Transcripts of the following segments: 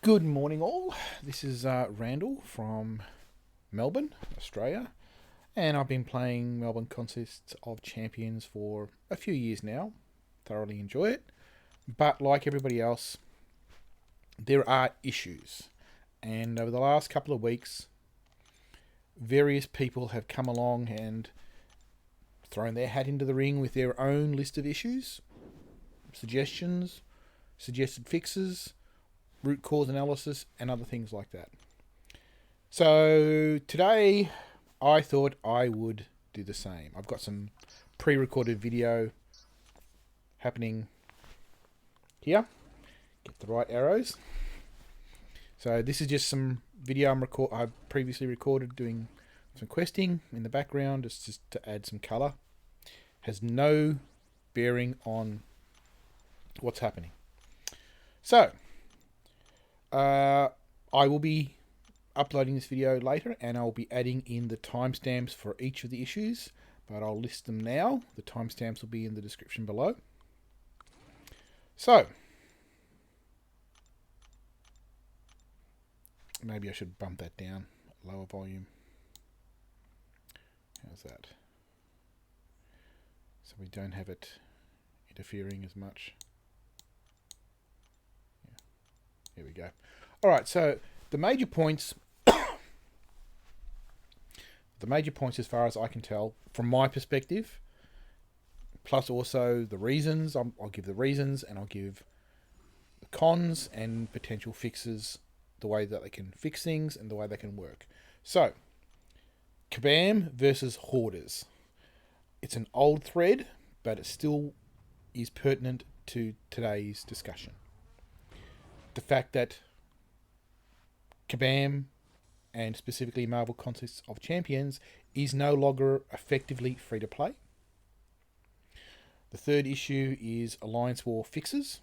Good morning, all. This is Randall from Melbourne, Australia, and I've been playing Melbourne Contests of Champions for a few years now. Thoroughly enjoy it, but like everybody else, there are issues, and over the last couple of weeks, various people have come along and thrown their hat into the ring with their own list of issues, suggestions, suggested fixes, root cause analysis, and other things like that. So today I thought I would do the same. I've got some pre-recorded video happening here. Get the right arrows. So this is just some video I've previously recorded doing some questing in the background. It's just to add some colour. Has no bearing on what's happening. So I will be uploading this video later, and I'll be adding in the timestamps for each of the issues, but I'll list them now. The timestamps will be in the description below. So maybe I should bump that down, lower volume. How's that? So we don't have it interfering as much. Here we go. All right, so the major points, as far as I can tell, from my perspective, plus also the reasons. I'll give the reasons, and I'll give the cons and potential fixes, the way that they can fix things and the way they can work. So, Kabam versus Hoarders. It's an old thread, but it still is pertinent to today's discussion. The fact that Kabam, and specifically Marvel Contests of Champions, is no longer effectively free to play. The third issue is Alliance War fixes.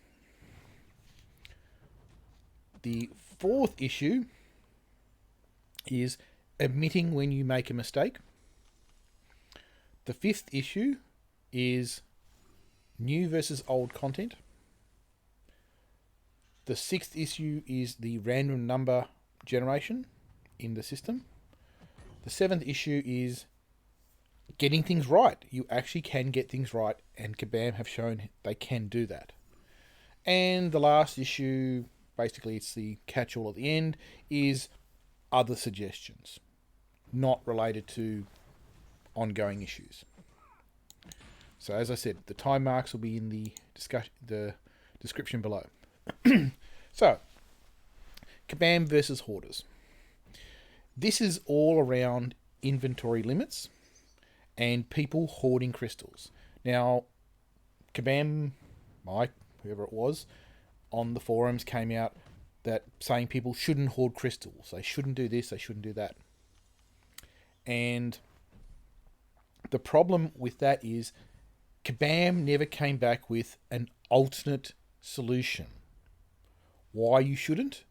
The fourth issue is admitting when you make a mistake. The fifth issue is new versus old content. The sixth issue is the random number generation in the system. The seventh issue is getting things right. You actually can get things right, and Kabam have shown they can do that. And the last issue, basically it's the catch-all at the end, is other suggestions, not related to ongoing issues. So as I said, the time marks will be in the description below. So, Kabam versus Hoarders. This is all around inventory limits and people hoarding crystals. Now, Kabam, Mike, whoever it was, on the forums came out that saying people shouldn't hoard crystals. They shouldn't do this, they shouldn't do that. And the problem with that is Kabam never came back with an alternate solution. Why you shouldn't?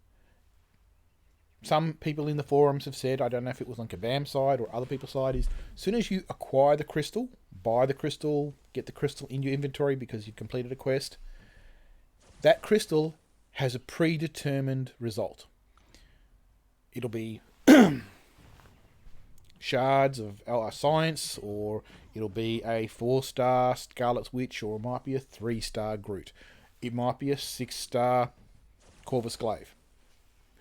Some people in the forums have said, I don't know if it was on Kabam's side or other people's side, is as soon as you acquire the crystal, buy the crystal, get the crystal in your inventory because you've completed a quest, that crystal has a predetermined result. It'll be shards of science, or it'll be a 4-star Scarlet Witch, or it might be a 3-star Groot. It might be a 6-star Corvus Glaive.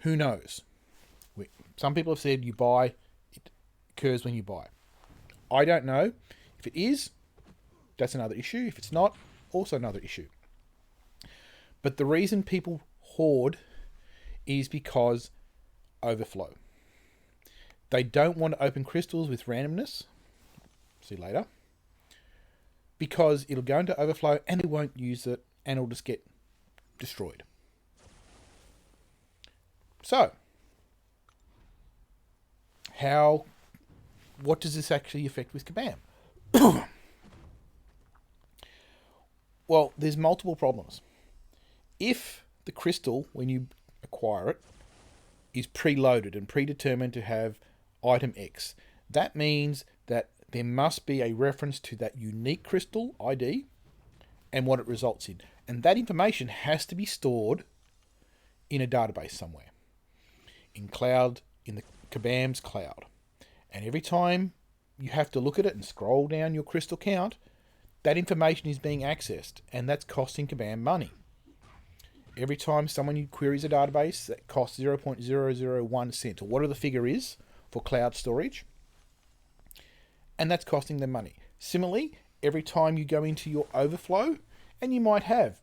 Who knows? Some people have said you buy, it occurs when you buy. I don't know. If it is, that's another issue. If it's not, also another issue. But the reason people hoard is because overflow. They don't want to open crystals with randomness. See later. Because it'll go into overflow and it won't use it, and it'll just get destroyed. So, what does this actually affect with Kabam? Well, there's multiple problems. If the crystal, when you acquire it, is preloaded and predetermined to have item X, that means that there must be a reference to that unique crystal ID and what it results in. And that information has to be stored in a database somewhere, in the Kabam's cloud. And every time you have to look at it and scroll down your crystal count, that information is being accessed, and that's costing Kabam money. Every time someone queries a database, that costs 0.001 cent, or whatever the figure is for cloud storage, and that's costing them money. Similarly, every time you go into your overflow, and you might have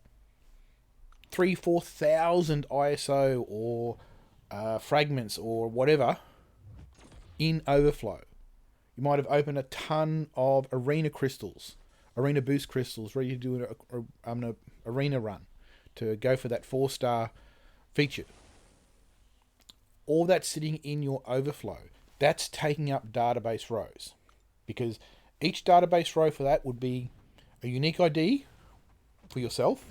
3,000-4,000 ISO or fragments or whatever in overflow. You might have opened a ton of arena crystals, arena boost crystals, ready to do an arena run to go for that 4-star feature. All that's sitting in your overflow. That's taking up database rows, because each database row for that would be a unique ID for yourself,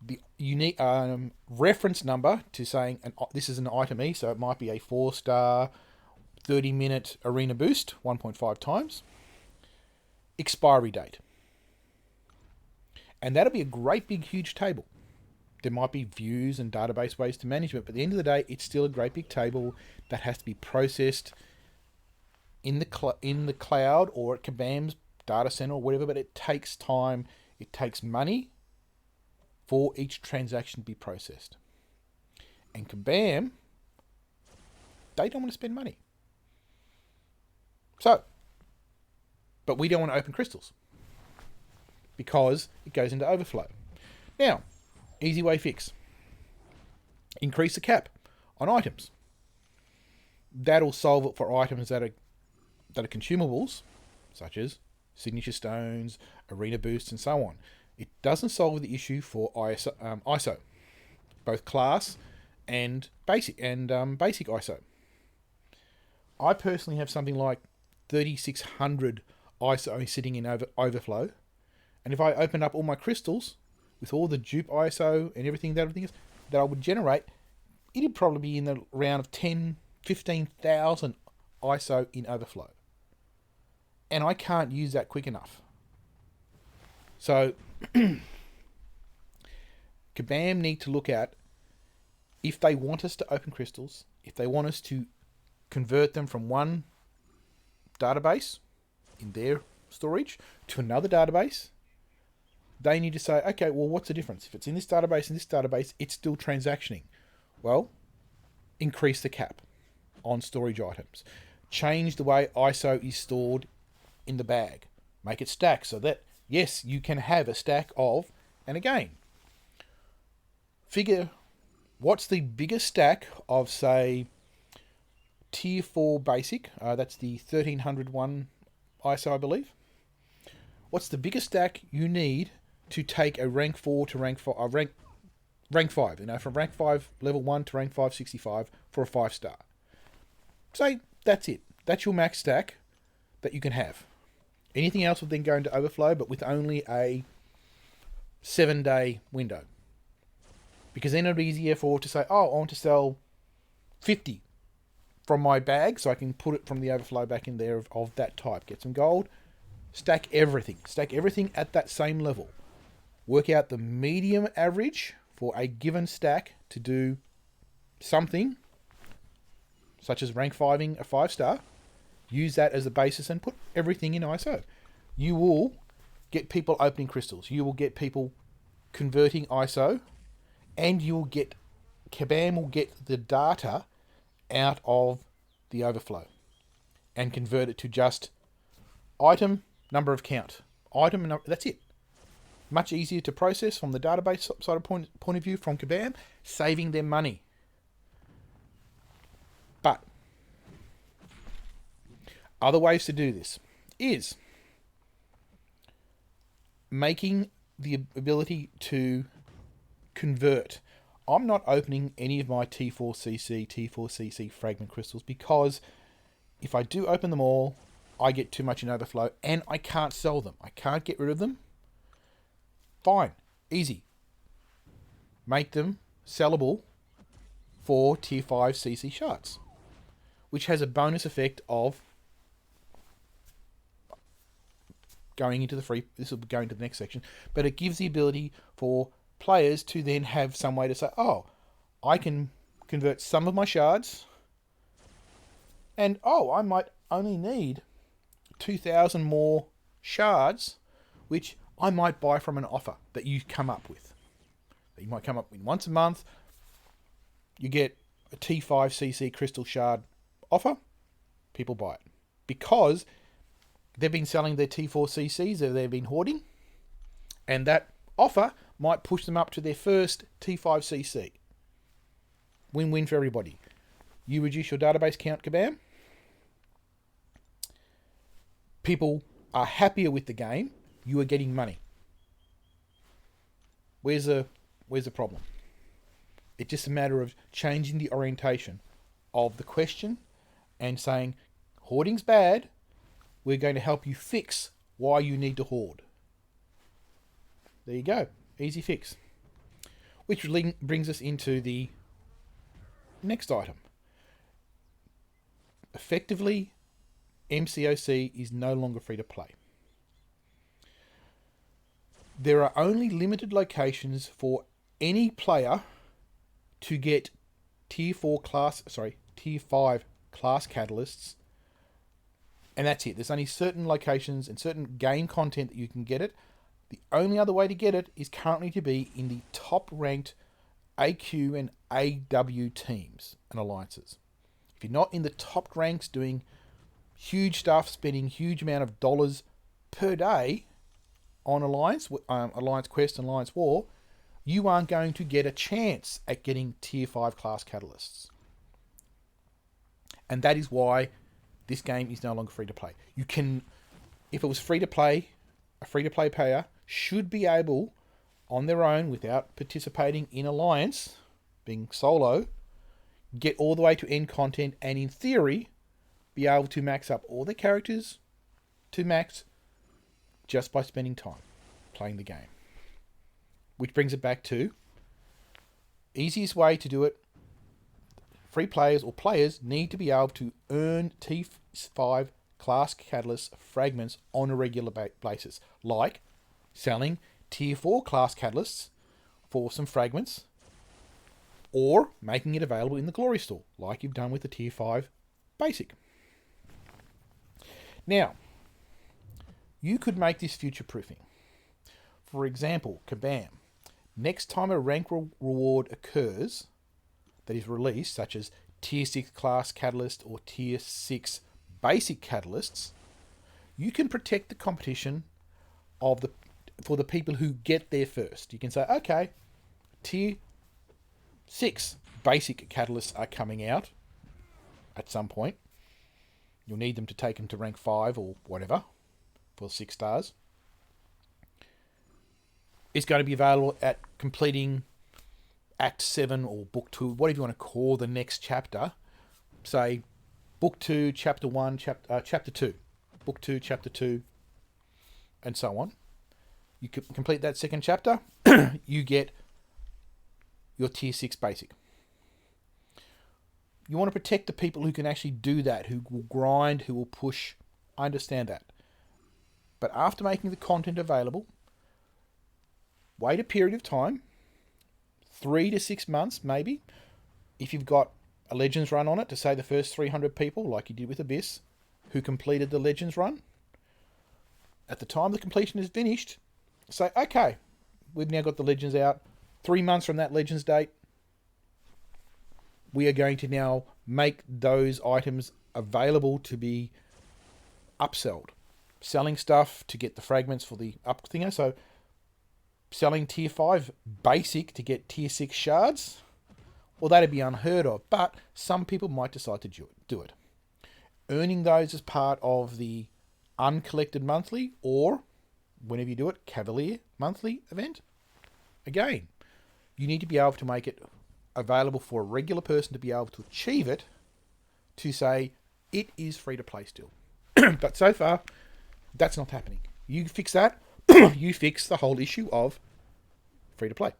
the unique reference number to saying this is an item E, so it might be a 4-star 30-minute arena boost 1.5 times, expiry date, and that'll be a great big huge table. There might be views and database ways to manage it, but at the end of the day, it's still a great big table that has to be processed in the cloud or at Kabam's data center or whatever. But it takes time, it takes money for each transaction to be processed. And Kabam, they don't want to spend money. So, but we don't want to open crystals because it goes into overflow. Now, easy way fix. Increase the cap on items. That'll solve it for items that are consumables, such as signature stones, arena boosts, and so on. It doesn't solve the issue for ISO, both class and basic ISO. I personally have something like 3,600 ISO sitting in overflow, and if I open up all my crystals with all the dupe ISO and everything that I would generate, it'd probably be in the round of 15,000 ISO in overflow. And I can't use that quick enough. So, Kabam need to look at, if they want us to open crystals, if they want us to convert them from one database in their storage to another database, they need to say, okay, well, what's the difference? If it's in this database, it's still transactioning. Well, increase the cap on storage items. Change the way ISO is stored in the bag. Make it stack so that, yes, you can have a stack of, and again, figure what's the biggest stack of, say, tier 4 basic, that's the 1300 one ISO, I believe. What's the biggest stack you need to take a rank 4 to rank 5, rank 5, from rank 5 level 1 to rank 5 65 for a 5-star. Say that's it. That's your max stack that you can have. Anything else would then go into overflow, but with only a 7-day window. Because then it'd be easier to say, I want to sell 50 from my bag, so I can put it from the overflow back in there of that type. Get some gold, stack everything at that same level. Work out the medium average for a given stack to do something, such as rank 5ing a 5-star. Use that as a basis and put everything in ISO. You will get people opening crystals. You will get people converting ISO, and Kabam will get the data out of the overflow and convert it to just item, number of count. That's it. Much easier to process from the database side of point of view from Kabam, saving them money. But other ways to do this is making the ability to convert. I'm not opening any of my T4CC fragment crystals, because if I do open them all, I get too much in overflow and I can't sell them. I can't get rid of them. Fine. Easy. Make them sellable for tier 5 CC shards, which has a bonus effect of going into the free. This will go into the next section, but it gives the ability for players to then have some way to say, I can convert some of my shards, and I might only need 2,000 more shards, which I might buy from an offer that you come up with. That you might come up with once a month. You get a T5cc crystal shard offer. People buy it because they've been selling their T4cc's that they've been hoarding, and that offer might push them up to their first T5cc. Win-win for everybody. You reduce your database count, Kabam. People are happier with the game. You are getting money. Where's the problem? It's just a matter of changing the orientation of the question and saying, hoarding's bad. We're going to help you fix why you need to hoard. There you go. Easy fix. Which brings us into the next item. Effectively, MCOC is no longer free to play. There are only limited locations for any player to get tier 5 class catalysts, and that's it. There's only certain locations and certain game content that you can get it. The only other way to get it is currently to be in the top ranked AQ and AW teams and alliances. If you're not in the top ranks doing huge stuff, spending huge amount of dollars per day on Alliance Quest and Alliance War, you aren't going to get a chance at getting tier 5 class catalysts. And that is why this game is no longer free to play. You can, if it was free to play, a free to play player should be able, on their own, without participating in Alliance, being solo, get all the way to end content, and in theory, be able to max up all their characters to max just by spending time playing the game. Which brings it back to easiest way to do it. Free players or players need to be able to earn T5 class catalyst fragments on a regular basis, like selling tier 4 class catalysts for some fragments, or making it available in the glory store, like you've done with the tier 5 basic. Now, you could make this future-proofing. For example, Kabam. Next time a rank reward occurs that is released, such as tier 6 class catalyst or tier 6 basic catalysts, you can protect the competition for the people who get there first. You can say, okay, tier 6 basic catalysts are coming out at some point. You'll need them to take them to rank 5 or whatever for 6 stars. It's going to be available at completing Act 7 or Book 2, whatever you want to call the next chapter. Say, Book 2, Chapter 1, Chapter 2. Book 2, Chapter 2, and so on. You complete that second chapter, you get your Tier 6 Basic. You want to protect the people who can actually do that, who will grind, who will push. I understand that. But after making the content available, wait a period of time, 3 to 6 months maybe, if you've got a Legends run on it, to say the first 300 people, like you did with Abyss, who completed the Legends run. At the time the completion is finished, say, okay, we've now got the Legends out. 3 months from that Legends date, we are going to now make those items available to be upsold. Selling stuff to get the fragments for the up thinger. So selling tier 5 basic to get tier 6 shards, well, that'd be unheard of, but some people might decide to do it. Earning those as part of the uncollected monthly, or whenever you do it, Cavalier monthly event. Again, you need to be able to make it available for a regular person to be able to achieve it, to say it is free to play still. But so far, that's not happening. You fix that, you fix the whole issue of free to play.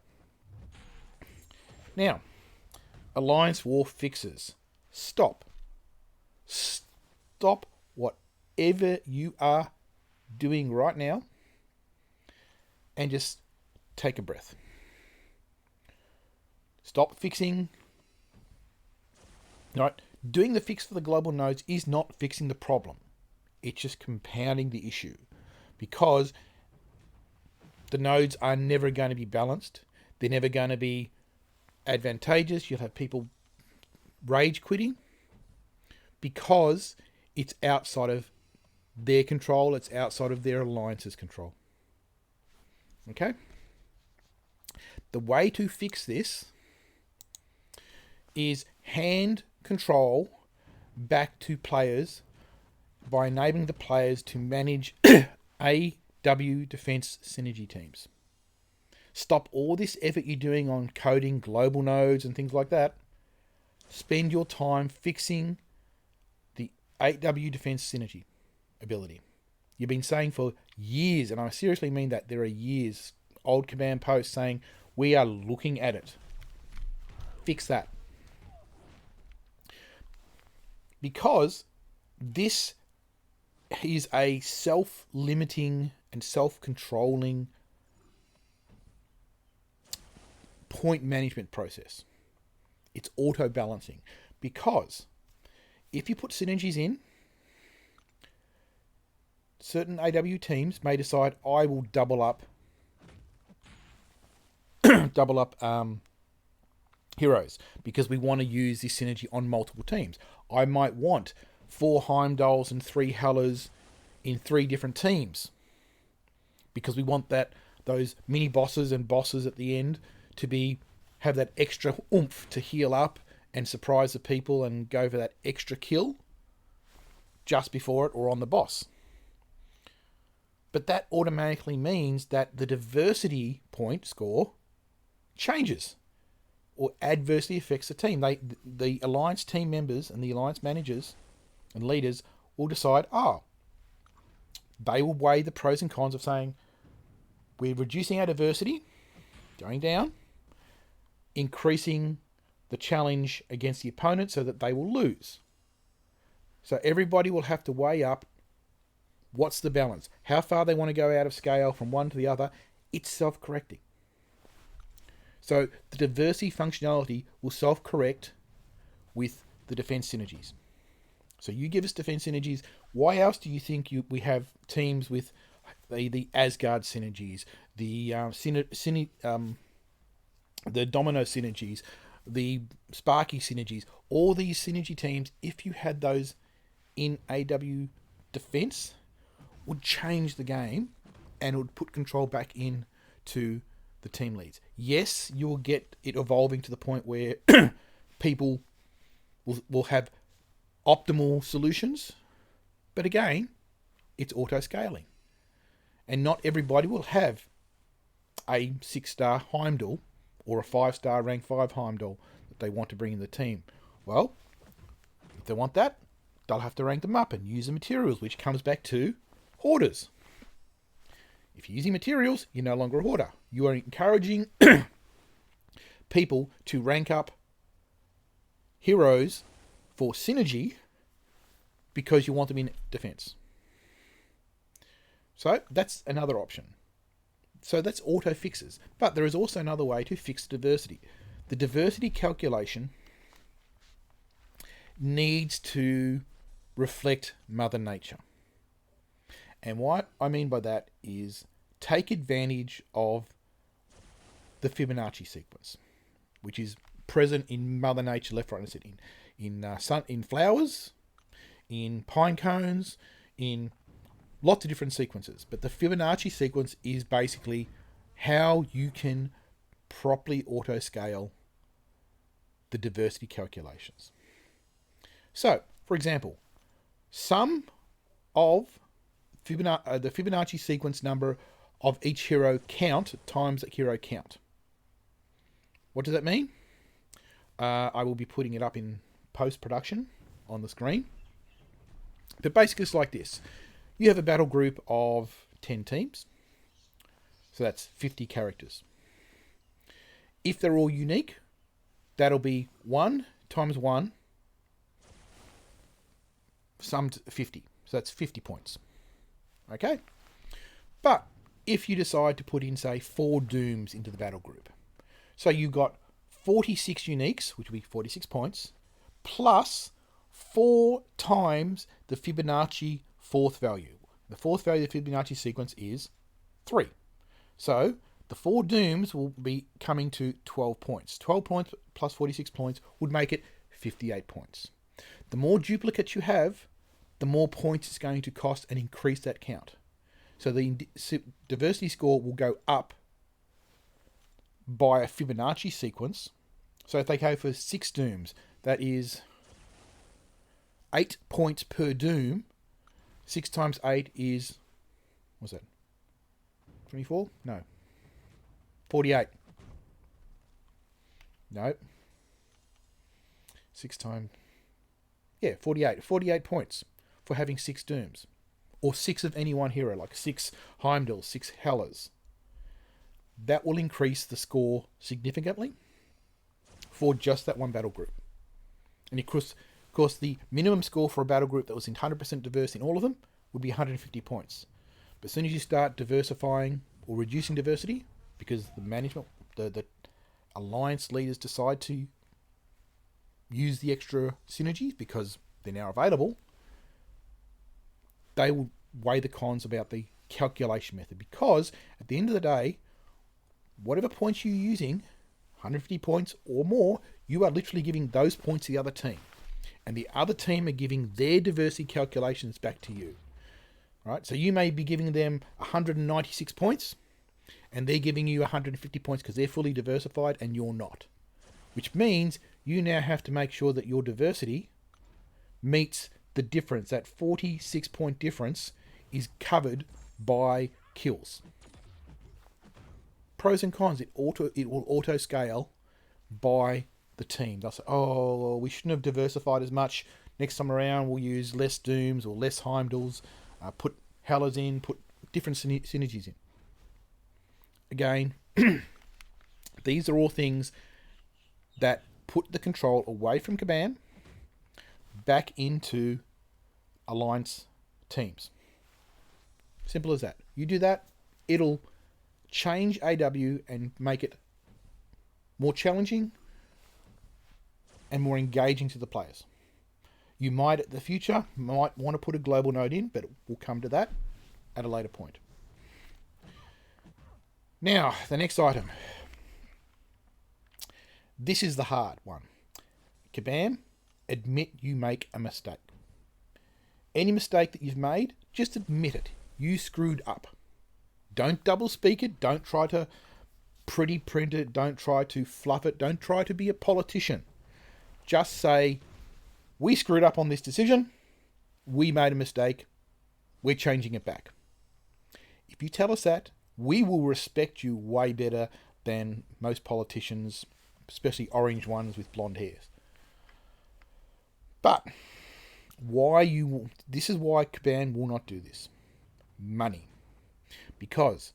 Now, Alliance War fixes. Stop whatever you are doing right now and just take a breath. Stop fixing Right? Doing the fix for the global nodes is not fixing the problem. It's just compounding the issue, because the nodes are never going to be balanced. They're never going to be advantageous. You'll have people rage quitting because it's outside of their control. It's outside of their alliance's control. Okay? The way to fix this is hand control back to players by enabling the players to manage AW defense synergy teams. Stop all this effort you're doing on coding global nodes and things like that. Spend your time fixing the AW defense synergy ability. You've been saying for years, and I seriously mean that, there are years, old Kabam posts saying, we are looking at it. Fix that. Because this is a self-limiting and self-controlling point management process. It's auto-balancing. Because if you put synergies in, certain AW teams may decide, I will double up heroes because we want to use this synergy on multiple teams. I might want 4 Heimdalls and 3 Hellers in 3 different teams because we want those mini bosses and bosses at the end to have that extra oomph to heal up and surprise the people and go for that extra kill just before it or on the boss. But that automatically means that the diversity point score changes or adversely affects the team. The alliance team members and the alliance managers and leaders will decide, they will weigh the pros and cons of saying, we're reducing our diversity, going down, increasing the challenge against the opponent so that they will lose. So everybody will have to weigh up what's the balance, how far they want to go out of scale from one to the other. It's self-correcting. So the diversity functionality will self-correct with the defense synergies. So you give us defense synergies. Why else do you think we have teams with the Asgard synergies, the Domino synergies, the Sparky synergies? All these synergy teams, if you had those in AW defense, would change the game and it would put control back in to the team leads. Yes, you'll get it evolving to the point where people will have optimal solutions, but again, it's auto-scaling. And not everybody will have a 6-star Heimdall or a 5-star rank 5 Heimdall that they want to bring in the team. Well, if they want that, they'll have to rank them up and use the materials, which comes back to Hoarders. If you're using materials, you're no longer a hoarder. You are encouraging people to rank up heroes for synergy because you want them in defense. So that's another option. So that's auto fixes. But there is also another way to fix diversity. The diversity calculation needs to reflect Mother Nature. And what I mean by that is take advantage of the Fibonacci sequence, which is present in Mother Nature left, right, and center, in flowers, in pine cones, in lots of different sequences. But the Fibonacci sequence is basically how you can properly auto-scale the diversity calculations. So, for example, sum of the Fibonacci sequence number of each hero count times the hero count. What does that mean? I will be putting it up in post-production on the screen. But basically it's like this. You have a battle group of 10 teams. So that's 50 characters. If they're all unique, that'll be 1 times 1 summed to 50. So that's 50 points. Okay? But if you decide to put in, say, 4 Dooms into the battle group, so you've got 46 uniques, which will be 46 points, plus 4 times the Fibonacci fourth value. The fourth value of the Fibonacci sequence is 3. So the 4 dooms will be coming to 12 points. 12 points plus 46 points would make it 58 points. The more duplicates you have, the more points it's going to cost and increase that count. So the diversity score will go up by a Fibonacci sequence. So if they go for 6 dooms, that is 8 points per doom. 6 times 8 is, what's that? 24? No. 48. No. 6 times... Yeah, 48. 48 points for having 6 dooms. Or 6 of any one hero, like 6 Heimdalls, 6 Hellas. That will increase the score significantly for just that one battle group. And of course, the minimum score for a battle group that was 100% diverse in all of them would be 150 points. But as soon as you start diversifying or reducing diversity, because the management, the alliance leaders decide to use the extra synergies because they're now available, they will weigh the cons about the calculation method. Because at the end of the day, whatever points you're using, 150 points or more, you are literally giving those points to the other team. And the other team are giving their diversity calculations back to you. Right? So you may be giving them 196 points, and they're giving you 150 points because they're fully diversified and you're not. Which means you now have to make sure that your diversity meets the difference. That 46 point difference is covered by kills. Pros and cons, it will auto scale by the team. They'll say, oh, we shouldn't have diversified as much. Next time around, we'll use less Dooms or less Heimdalls, put Hellas in, put different synergies in. Again, these are all things that put the control away from Kabam back into Alliance teams. Simple as that. You do that, it'll change AW and make it more challenging and more engaging to the players. You might, at the future, want to put a global node in, but we'll come to that at a later point. Now, the next item. This is the hard one. Kabam, admit you make a mistake. Any mistake that you've made, just admit it. You screwed up. Don't double speak it. Don't try to pretty print it. Don't try to fluff it. Don't try to be a politician. Just say, we screwed up on this decision. We made a mistake. We're changing it back. If you tell us that, we will respect you way better than most politicians, especially orange ones with blonde hairs. But this is why Kabam will not do this. Money. Because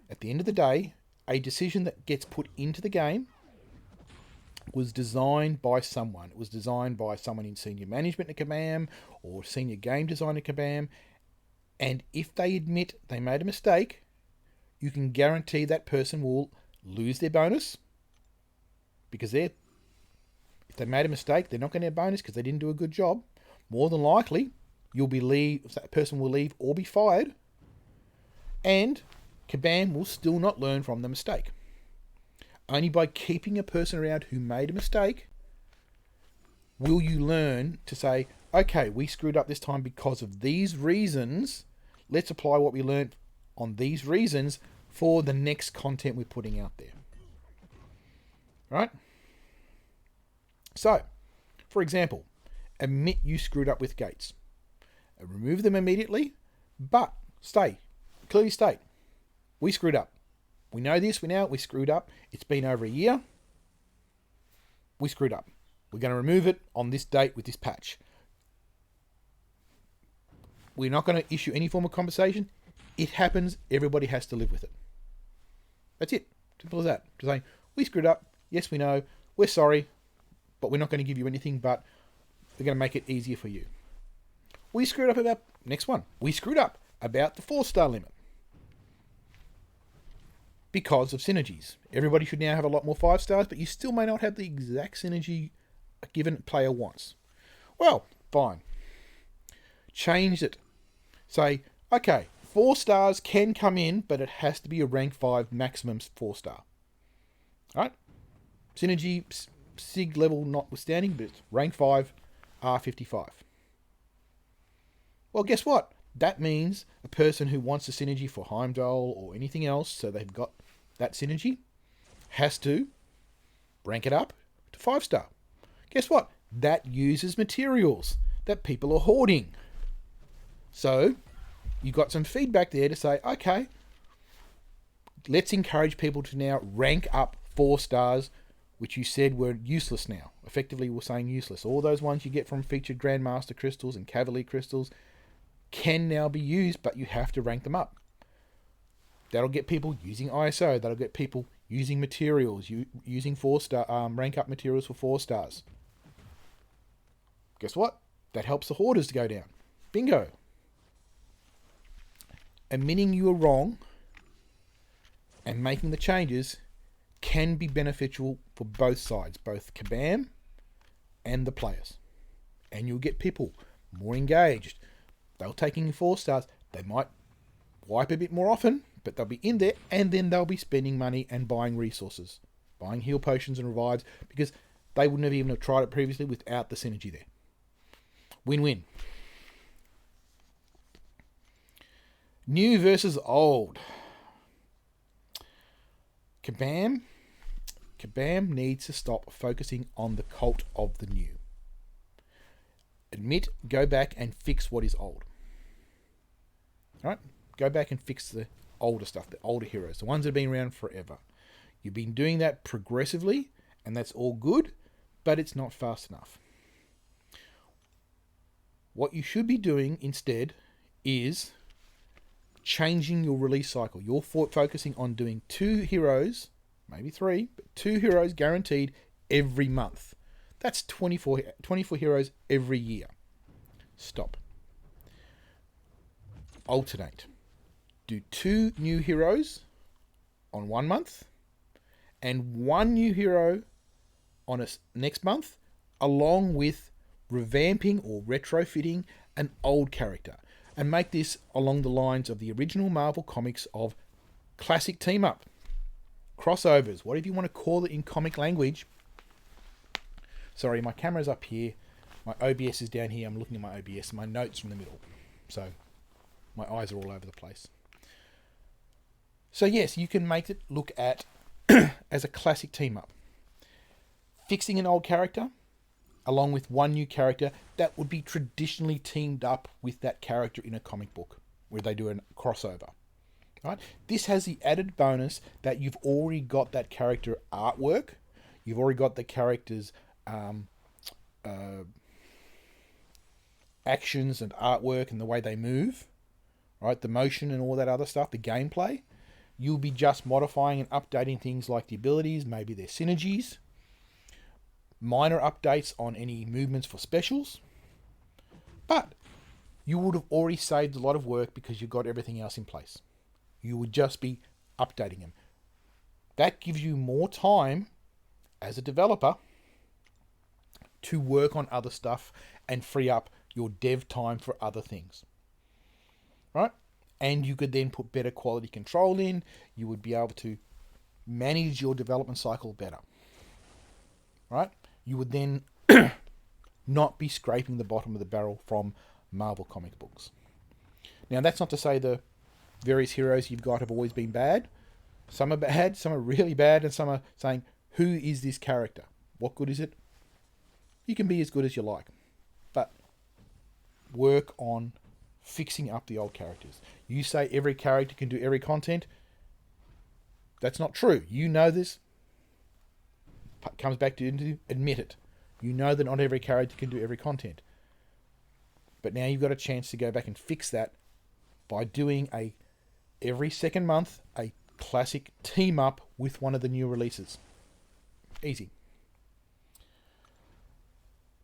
at the end of the day, a decision that gets put into the game was designed by someone. It was designed by someone in senior management at Kabam or senior game design at Kabam. And if they admit they made a mistake, you can guarantee that person will lose their bonus. Because if they made a mistake, they're not going to have a bonus because they didn't do a good job. More than likely, that person will leave or be fired. And Kabam will still not learn from the mistake. Only by keeping a person around who made a mistake will you learn to say, okay, we screwed up this time because of these reasons. Let's apply what we learned on these reasons for the next content we're putting out there. Right? So, for example, admit you screwed up with gates. Remove them immediately, but clearly state, we screwed up. We know this, we screwed up. It's been over a year. We screwed up. We're going to remove it on this date with this patch. We're not going to issue any form of compensation. It happens. Everybody has to live with it. That's it. Simple as that. Just saying, we screwed up. Yes, we know. We're sorry, but we're not going to give you anything, but we're going to make it easier for you. We screwed up about, next one. We screwed up about the 4-star limit. Because of synergies. Everybody should now have a lot more 5 stars, but you still may not have the exact synergy a given player wants. Well, fine. Change it. Say, okay, 4 stars can come in, but it has to be a rank 5 maximum 4-star. Right? Synergy, SIG level notwithstanding, but it's rank 5, R55. Well, guess what? That means a person who wants a synergy for Heimdall or anything else, so they've got that synergy, has to rank it up to 5-star. Guess what? That uses materials that people are hoarding. So, you got some feedback there to say, okay, let's encourage people to now rank up 4 stars, which you said were useless now. Effectively, we're saying useless. All those ones you get from featured Grandmaster crystals and Cavalier crystals can now be used, but you have to rank them up. That'll get people using ISO. That'll get people using materials, using 4-star rank up materials for 4 stars. Guess what? That helps the hoarders to go down. Bingo. Admitting you are wrong and making the changes can be beneficial for both sides, both Kabam and the players. And you'll get people more engaged. They'll take in 4 stars. They might wipe a bit more often, but they'll be in there, and then they'll be spending money and buying resources, buying heal potions and revives, because they wouldn't have even have tried it previously without the synergy there. Win-win. New versus old. Kabam needs to stop focusing on the cult of the new. Admit, go back and fix what is old. All right? Go back and fix the older stuff, the older heroes, the ones that have been around forever. You've been doing that progressively, and that's all good, but it's not fast enough. What you should be doing instead is changing your release cycle. You're focusing on doing 2 heroes, maybe 3, but 2 heroes guaranteed every month. That's 24 heroes every year. Stop. Alternate. Do 2 new heroes on 1 month and 1 new hero on a next month, along with revamping or retrofitting an old character. And make this along the lines of the original Marvel comics of classic team-up, crossovers, whatever you want to call it in comic language. Sorry, my camera's up here. My OBS is down here. I'm looking at my OBS. My notes from the middle. So my eyes are all over the place. So yes, you can make it look at as a classic team-up. Fixing an old character, along with 1 new character that would be traditionally teamed up with that character in a comic book, where they do a crossover. Right? This has the added bonus that you've already got that character artwork. You've already got the character's actions and artwork and the way they move, right? The motion and all that other stuff, the gameplay. You'll be just modifying and updating things like the abilities, maybe their synergies, minor updates on any movements for specials. But you would have already saved a lot of work because you've got everything else in place. You would just be updating them. That gives you more time as a developer to work on other stuff and free up your dev time for other things. Right? And you could then put better quality control in. You would be able to manage your development cycle better. Right? You would then not be scraping the bottom of the barrel from Marvel comic books. Now, that's not to say the various heroes you've got have always been bad. Some are bad, some are really bad, and some are saying, who is this character? What good is it? You can be as good as you like, but work on fixing up the old characters. You say every character can do every content. That's not true. You know this. Comes back to admit it. You know that not every character can do every content. But now you've got a chance to go back and fix that by doing every second month a classic team up with one of the new releases. Easy.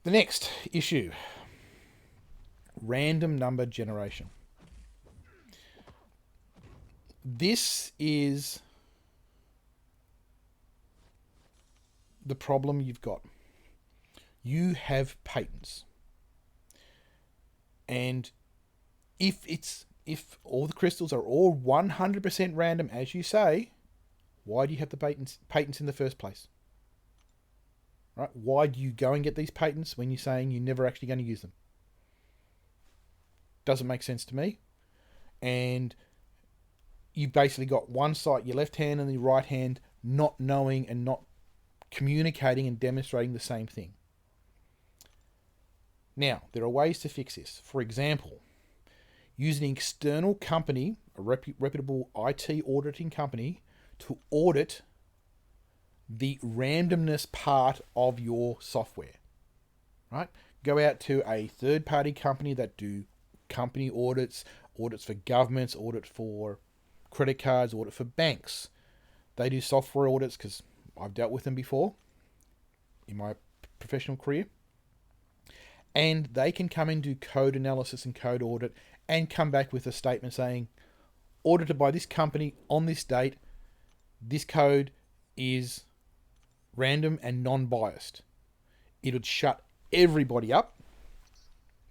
The next issue. Random number generation. This is the problem you've got. You have patents. And if all the crystals are all 100% random, as you say, why do you have the patents in the first place? Right? Why do you go and get these patents when you're saying you're never actually going to use them? Doesn't make sense to me. And you've basically got one side, your left hand and the right hand, not knowing and not communicating and demonstrating the same thing. Now, there are ways to fix this. For example, use an external company, a reputable IT auditing company, to audit the randomness part of your software. Right? Go out to a third-party company that do company audits for governments, audit for credit cards, audit for banks. They do software audits because I've dealt with them before in my professional career. And they can come and do code analysis and code audit and come back with a statement saying, audited by this company on this date, this code is random and non-biased. It would shut everybody up,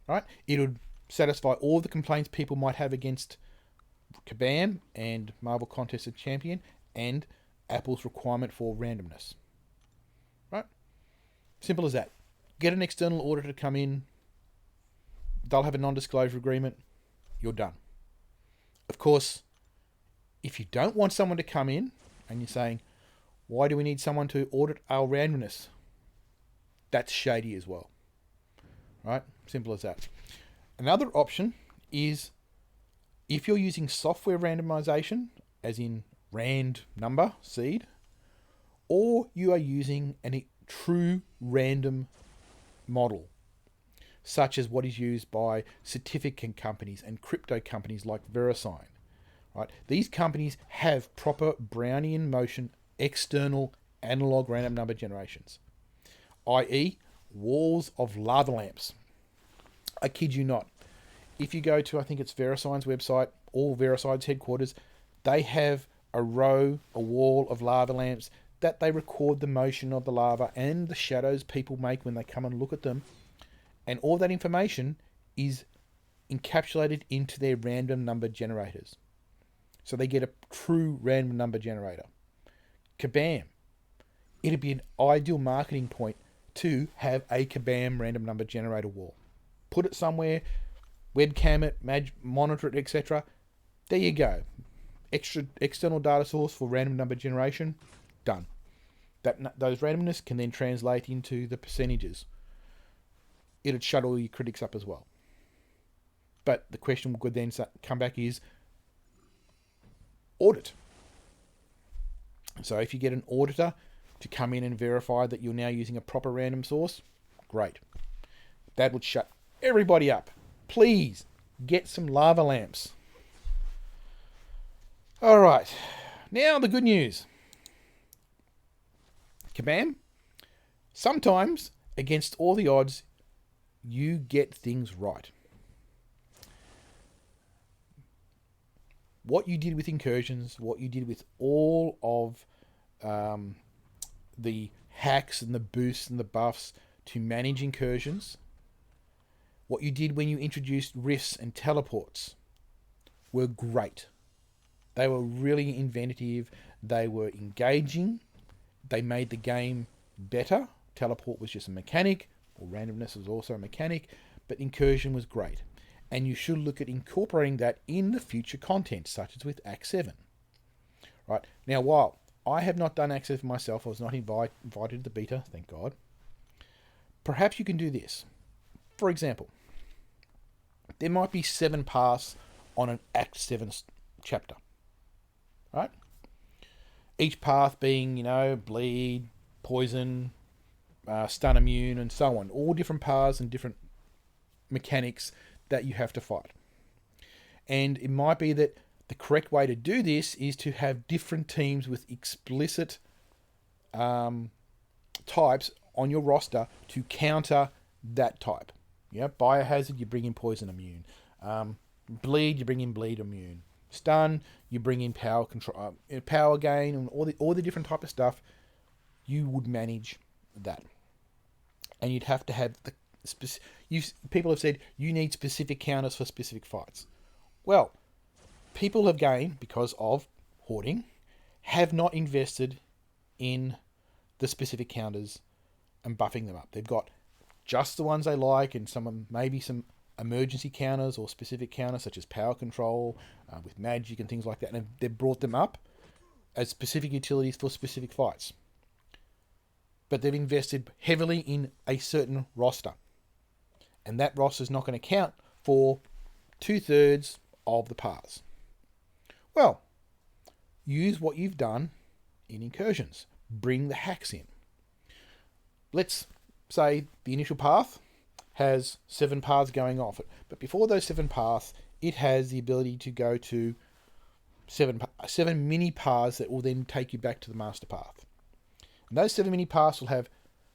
right? It would satisfy all the complaints people might have against Kabam and Marvel Contest of Champion and Apple's requirement for randomness, right? Simple as that. Get an external auditor to come in. They'll have a non-disclosure agreement. You're done. Of course, if you don't want someone to come in and you're saying, why do we need someone to audit our randomness? That's shady as well. Right? Simple as that. Another option is if you're using software randomization, as in rand number seed, or you are using a true random model, such as what is used by certificate companies and crypto companies like VeriSign. Right? These companies have proper Brownian motion external analog random number generations, i.e. walls of lava lamps. I kid you not. If you go to, I think it's VeriSign's website, or VeriSign's headquarters, they have a wall of lava lamps that they record the motion of the lava and the shadows people make when they come and look at them. And all that information is encapsulated into their random number generators. So they get a true random number generator. Kabam. It'd be an ideal marketing point to have a Kabam random number generator wall. Put it somewhere, webcam it, monitor it, etc. There you go. Extra external data source for random number generation. Done. Those randomness can then translate into the percentages. It'd shut all your critics up as well. But the question would then come back is audit. So if you get an auditor to come in and verify that you're now using a proper random source, great. That would shut everybody up. Please get some lava lamps. All right. Now the good news. Kabam, sometimes against all the odds, you get things right. What you did with incursions, what you did with all of the hacks and the boosts and the buffs to manage incursions, what you did when you introduced rifts and teleports were great. They were really inventive. They were engaging. They made the game better. Teleport was just a mechanic, or randomness was also a mechanic, but incursion was great. And you should look at incorporating that in the future content, such as with Act 7. Right. Now, while I have not done Act 7 myself, I was not invited to the beta, thank God. Perhaps you can do this. For example, there might be 7 paths on an Act 7 chapter. Right? Each path being, bleed, poison, stun immune, and so on. All different paths and different mechanics that you have to fight. And it might be that the correct way to do this is to have different teams with explicit types on your roster to counter that type. Biohazard, you bring in poison immune. Bleed, you bring in bleed immune. Stun, you bring in power control, power gain, and all the different type of stuff. You would manage that, and you'd have to have People have said you need specific counters for specific fights. Well, people have gained, because of hoarding, have not invested in the specific counters and buffing them up. They've got just the ones they like, and maybe some emergency counters or specific counters such as power control with magic and things like that, and they've brought them up as specific utilities for specific fights. But they've invested heavily in a certain roster, and that roster is not going to count for 2/3 of the paths. Well, use what you've done in incursions. Bring the hacks in. Let's say the initial path has 7 paths going off it, but before those 7 paths, it has the ability to go to 7 mini paths that will then take you back to the master path. And those 7 mini paths will have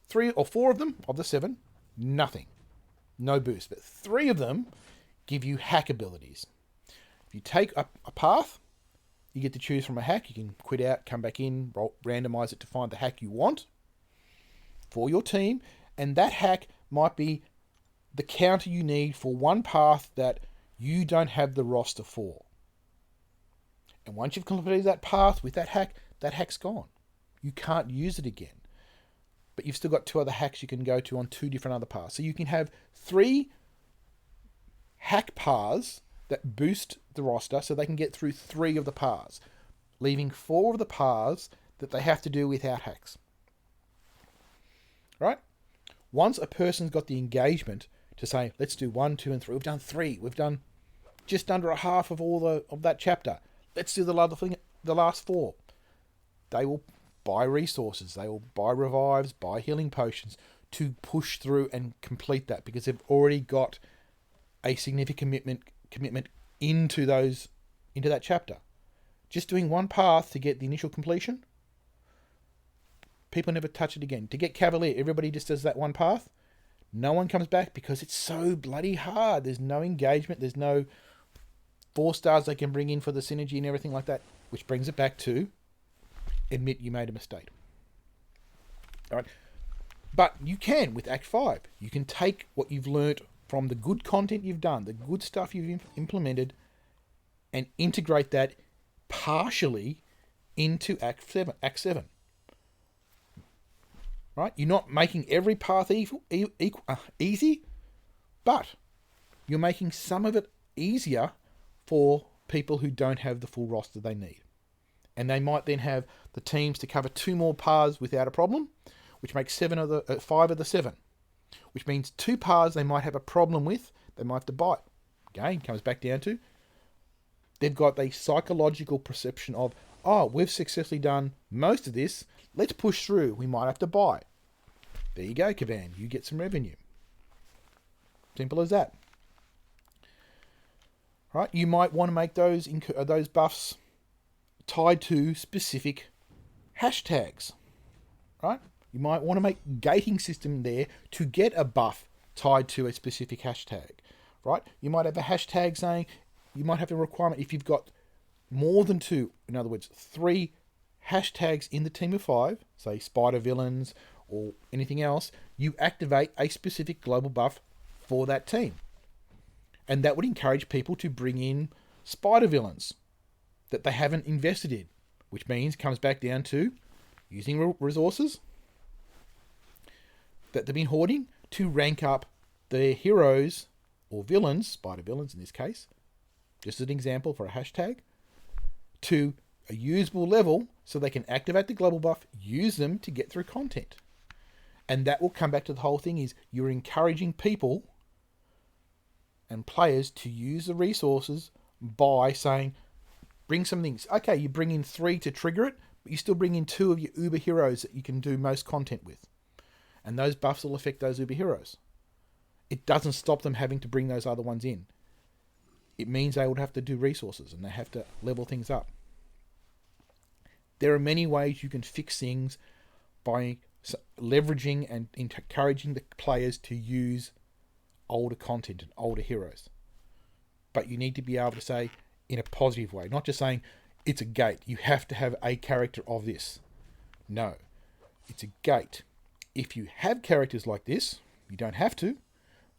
3 or 4 of them, of the 7, nothing. No boost. But 3 of them give you hack abilities. If you take a path, you get to choose from a hack. You can quit out, come back in, randomize it to find the hack you want for your team. And that hack might be the counter you need for one path that you don't have the roster for. And once you've completed that path with that hack's gone. You can't use it again. But you've still got 2 other hacks you can go to on 2 different other paths. So you can have 3 hack paths that boost the roster so they can get through 3 of the paths, leaving 4 of the paths that they have to do without hacks. Right? Once a person's got the engagement to say, let's do 1, 2, and 3. We've done 3. We've done just under a half of of that chapter. Let's do the last 4. They will buy resources. They will buy revives, buy healing potions to push through and complete that, because they've already got a significant commitment into that chapter. Just doing one path to get the initial completion, people never touch it again. To get Cavalier, everybody just does that one path. No one comes back because it's so bloody hard. There's no engagement. There's no 4 stars they can bring in for the synergy and everything like that, which brings it back to admit you made a mistake. All right. But you can, with Act 5, you can take what you've learnt from the good content you've done, the good stuff you've implemented, and integrate that partially into Act 7. Right? You're not making every path easy, but you're making some of it easier for people who don't have the full roster they need. And they might then have the teams to cover 2 more paths without a problem, which makes 5 of the 7. Which means 2 paths they might have a problem with, they might have to buy. Again, comes back down to, they've got a psychological perception of, oh, we've successfully done most of this, let's push through, we might have to buy. There you go, Kabam, you get some revenue. Simple as that. Right? You might want to make those buffs tied to specific hashtags. Right? You might want to make gating system there to get a buff tied to a specific hashtag. Right? You might have a hashtag saying, you might have a requirement if you've got more than 2, in other words, 3 hashtags in the team of 5, say spider villains or anything else, you activate a specific global buff for that team. And that would encourage people to bring in spider villains that they haven't invested in, which means comes back down to using resources that they've been hoarding to rank up their heroes or villains, spider villains in this case, just as an example for a hashtag, to a usable level so they can activate the global buff, use them to get through content. And that will come back to the whole thing is you're encouraging people and players to use the resources by saying, bring some things. Okay, you bring in 3 to trigger it, but you still bring in 2 of your uber heroes that you can do most content with. And those buffs will affect those uber heroes. It doesn't stop them having to bring those other ones in. It means they would have to do resources and they have to level things up. There are many ways you can fix things by leveraging and encouraging the players to use older content and older heroes. But you need to be able to say in a positive way, not just saying it's a gate. You have to have a character of this. No, it's a gate. If you have characters like this, you don't have to,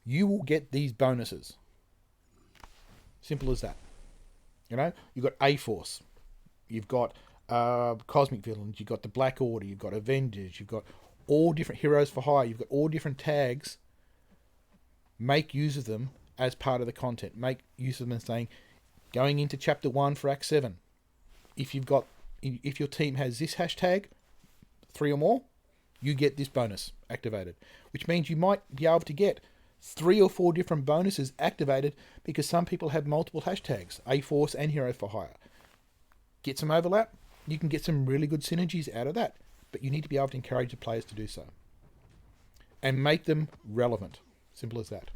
you will get these bonuses. Simple as that. You know, you've got A-Force, you've got Cosmic Villains, you've got the Black Order, you've got Avengers, you've got all different heroes for hire, you've got all different tags. Make use of them as part of the content. Make use of them and saying, going into chapter 1 for Act 7, if your team has this hashtag, 3 or more, you get this bonus activated. Which means you might be able to get 3 or 4 different bonuses activated because some people have multiple hashtags, A-Force and Hero for Hire. Get some overlap, you can get some really good synergies out of that. But you need to be able to encourage the players to do so. And make them relevant. Simple as that.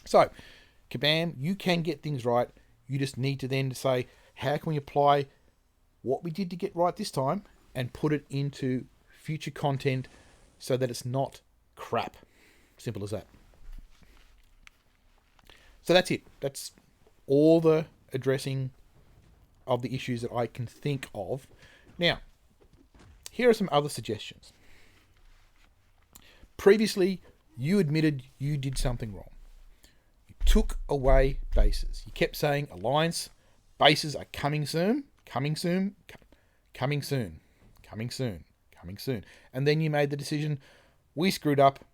So, Kabam, you can get things right. You just need to then say, how can we apply what we did to get right this time and put it into future content so that it's not crap. Simple as that. So that's it. That's all the addressing of the issues that I can think of. Now, here are some other suggestions. Previously, you admitted you did something wrong. You took away bases. You kept saying alliance bases are coming soon, coming soon, coming soon, coming soon, coming soon. And then you made the decision, we screwed up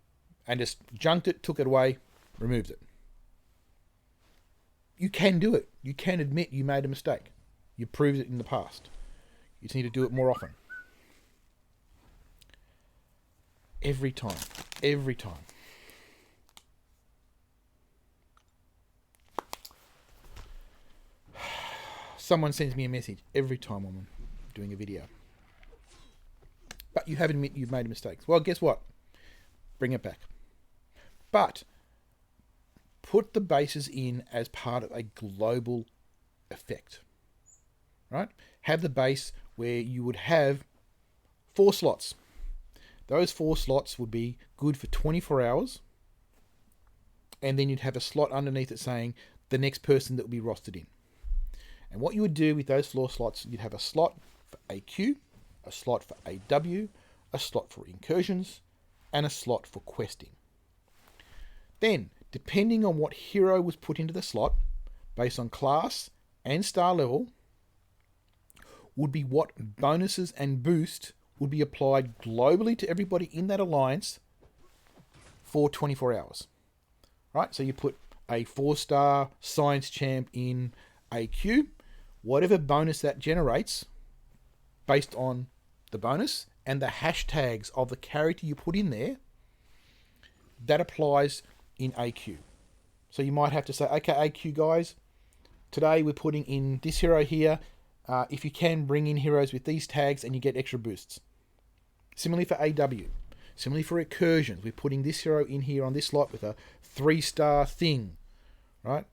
and just junked it, took it away, removed it. You can do it. You can admit you made a mistake. You proved it in the past. You just need to do it more often. Every time. Every time. Someone sends me a message every time I'm doing a video. But you have admitted you've made mistakes. Well, guess what? Bring it back. But put the bases in as part of a global effect. Right? Have the base where you would have 4 slots. Those 4 slots would be good for 24 hours. And then you'd have a slot underneath it saying the next person that will be rostered in. And what you would do with those 4 slots, you'd have a slot for AQ, a slot for AW, a slot for incursions, and a slot for questing. Then, depending on what hero was put into the slot, based on class and star level, would be what bonuses and boost would be applied globally to everybody in that alliance for 24 hours. Right? So you put a 4-star science champ in AQ, whatever bonus that generates based on the bonus and the hashtags of the character you put in there, that applies in AQ. So you might have to say, okay, AQ guys, today we're putting in this hero here. If you can, bring in heroes with these tags and you get extra boosts. Similarly for AW. Similarly for incursions, we're putting this hero in here on this slot with a 3-star thing. Right?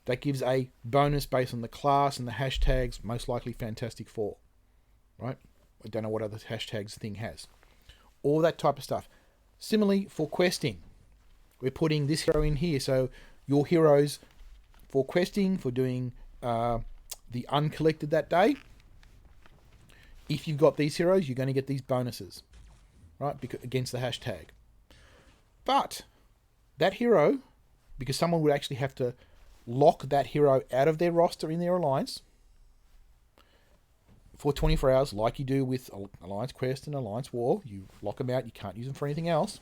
That gives a bonus based on the class and the hashtags, most likely Fantastic Four. Right? I don't know what other hashtags the thing has. All that type of stuff. Similarly for questing. We're putting this hero in here. So your heroes for questing, for doing the uncollected that day, if you've got these heroes, you're going to get these bonuses, right? Because against the hashtag. But that hero, because someone would actually have to lock that hero out of their roster in their alliance for 24 hours, like you do with Alliance Quest and Alliance War. You lock them out, you can't use them for anything else.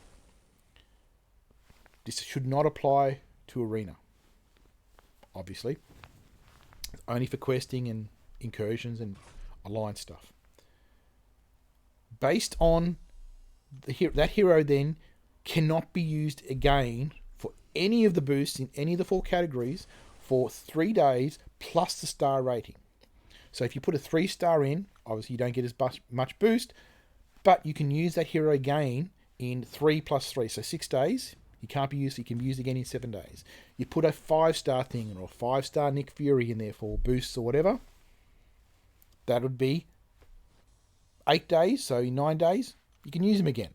This should not apply to Arena, obviously. Only for questing and incursions and alliance stuff. Based on that hero then cannot be used again for any of the boosts in any of the 4 categories for 3 days plus the star rating. So if you put a 3-star in, obviously you don't get as much boost, but you can use that hero again in 3 plus 3, so 6 days. You can't be used, you can be used again in 7 days. You put a 5-star thing or a 5-star Nick Fury in there for boosts or whatever. That would be 8 days, so in 9 days, you can use them again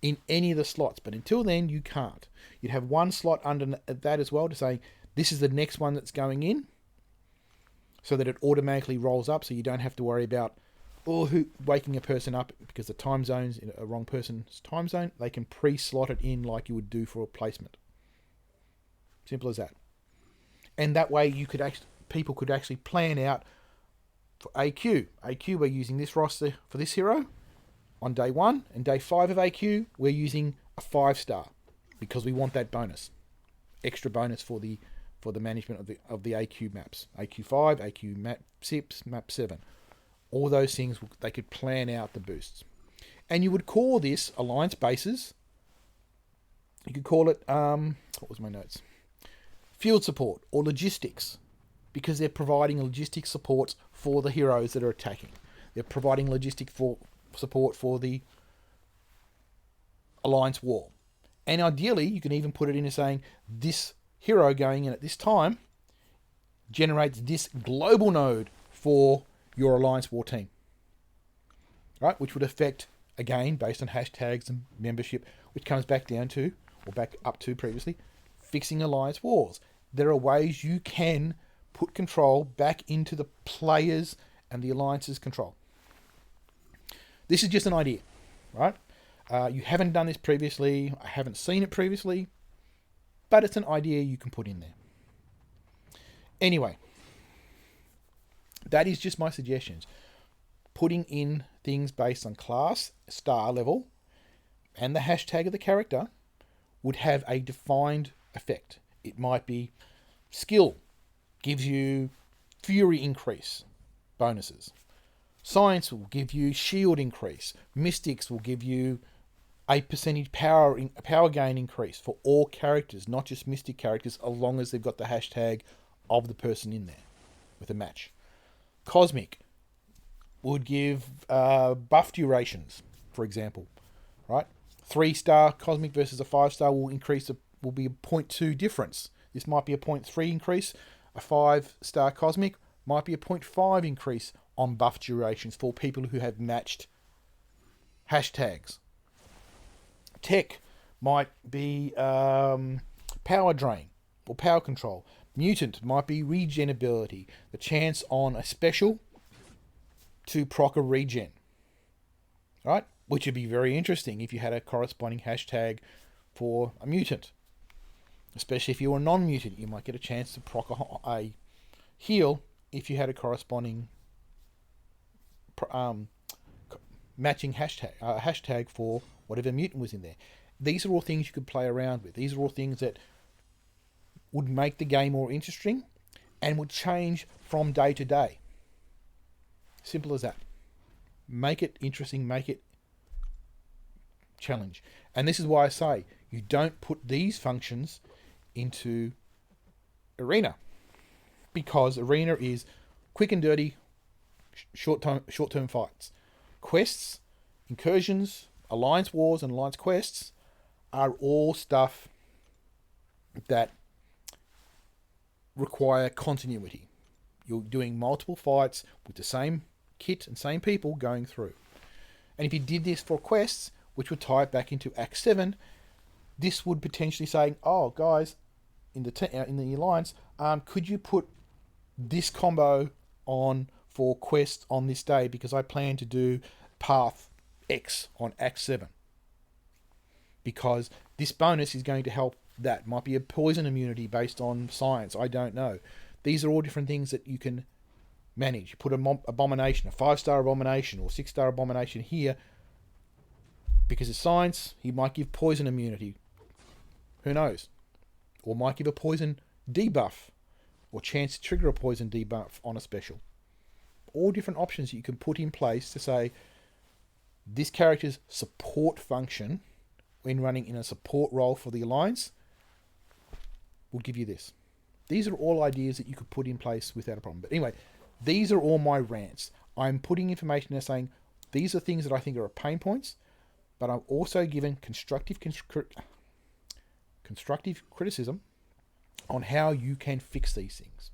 in any of the slots. But until then, you can't. You'd have 1 slot under that as well to say, this is the next one that's going in, so that it automatically rolls up, so you don't have to worry about or who waking a person up because the time zone's in a wrong person's time zone, they can pre-slot it in like you would do for a placement. Simple as that. And that way people could actually plan out for AQ. AQ, we're using this roster for this hero on day 1, and day 5 of AQ, we're using a 5-star because we want that bonus, extra bonus for the management of the AQ maps. AQ 5, AQ map 6, map 7. All those things, they could plan out the boosts. And you would call this alliance bases. You could call it, what was my notes? Field support or logistics, because they're providing logistics support for the heroes that are attacking. They're providing logistic support for the alliance war. And ideally, you can even put it into saying this hero going in at this time generates this global node for your alliance war team, right? Which would affect, again, based on hashtags and membership, which comes back down to, or back up to previously, fixing alliance wars. There are ways you can put control back into the players and the alliance's control. This is just an idea, right? You haven't done this previously. I haven't seen it previously, but it's an idea you can put in there. Anyway, that is just my suggestions. Putting in things based on class, star level, and the hashtag of the character would have a defined effect. It might be skill, gives you fury increase bonuses. Science will give you shield increase. Mystics will give you a percentage power gain increase for all characters, not just mystic characters, as long as they've got the hashtag of the person in there with a match. Cosmic would give buff durations, for example, right? 3-star Cosmic versus a 5-star will be a 0.2 difference. This might be a 0.3 increase. A 5-star Cosmic might be a 0.5 increase on buff durations for people who have matched hashtags. Tech might be power drain or power control. Mutant might be regen ability, the chance on a special to proc a regen, right? Which would be very interesting if you had a corresponding hashtag for a mutant. Especially if you're a non-mutant, you might get a chance to proc a heal if you had a corresponding matching hashtag for whatever mutant was in there. These are all things you could play around with. These are all things that would make the game more interesting and would change from day to day. Simple as that. Make it interesting, make it challenge. And this is why I say you don't put these functions into Arena, because Arena is quick and dirty, short-term fights. Quests, incursions, alliance wars and alliance quests are all stuff that require continuity. You're doing multiple fights with the same kit and same people going through. And if you did this for quests, which would tie it back into Act 7, this would potentially say, oh, guys, in the alliance, could you put this combo on for quests on this day, because I plan to do path X on Act 7. Because this bonus is going to help that. Might be a poison immunity based on science, I don't know. These are all different things that you can manage. You put an abomination, a 5-star abomination or 6-star abomination here. Because it's science, he might give poison immunity. Who knows? Or might give a poison debuff, or chance to trigger a poison debuff on a special. All different options you can put in place to say this character's support function when running in a support role for the Alliance will give you this. These are all ideas that you could put in place without a problem. But anyway, these are all my rants. I'm putting information there saying these are things that I think are pain points, but I'm also giving constructive criticism on how you can fix these things,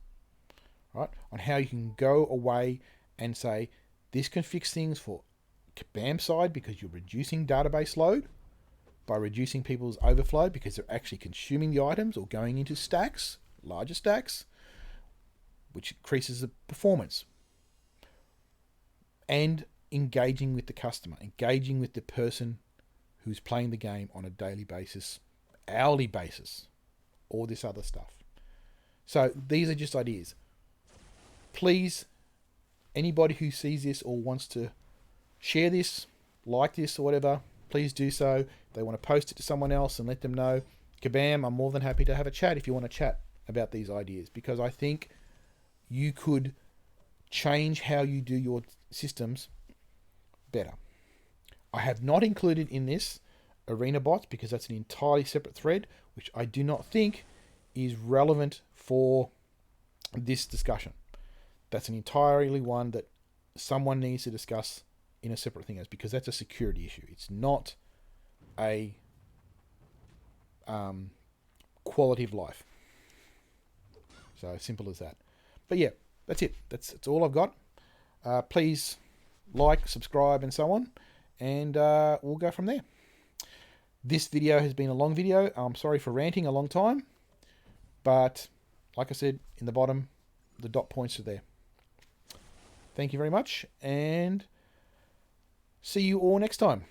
right? On how you can go away and say, this can fix things for Kabam side because you're reducing database load by reducing people's overflow because they're actually consuming the items or going into stacks, larger stacks, which increases the performance. And engaging with the customer, engaging with the person who's playing the game on a daily basis, hourly basis, all this other stuff. So these are just ideas. Please, anybody who sees this or wants to share this, like this or whatever, please do so. If they want to post it to someone else and let them know, Kabam, I'm more than happy to have a chat if you want to chat about these ideas, because I think you could change how you do your systems better. I have not included in this arena bots because that's an entirely separate thread, which I do not think is relevant for this discussion. That's an entirely one that someone needs to discuss in a separate thing, because that's a security issue. It's not a quality of life. So simple as that. But yeah, that's it. That's all I've got. Please like, subscribe, and so on, and we'll go from there. This video has been a long video. I'm sorry for ranting a long time, but like I said in the bottom, the dot points are there. Thank you very much, and see you all next time.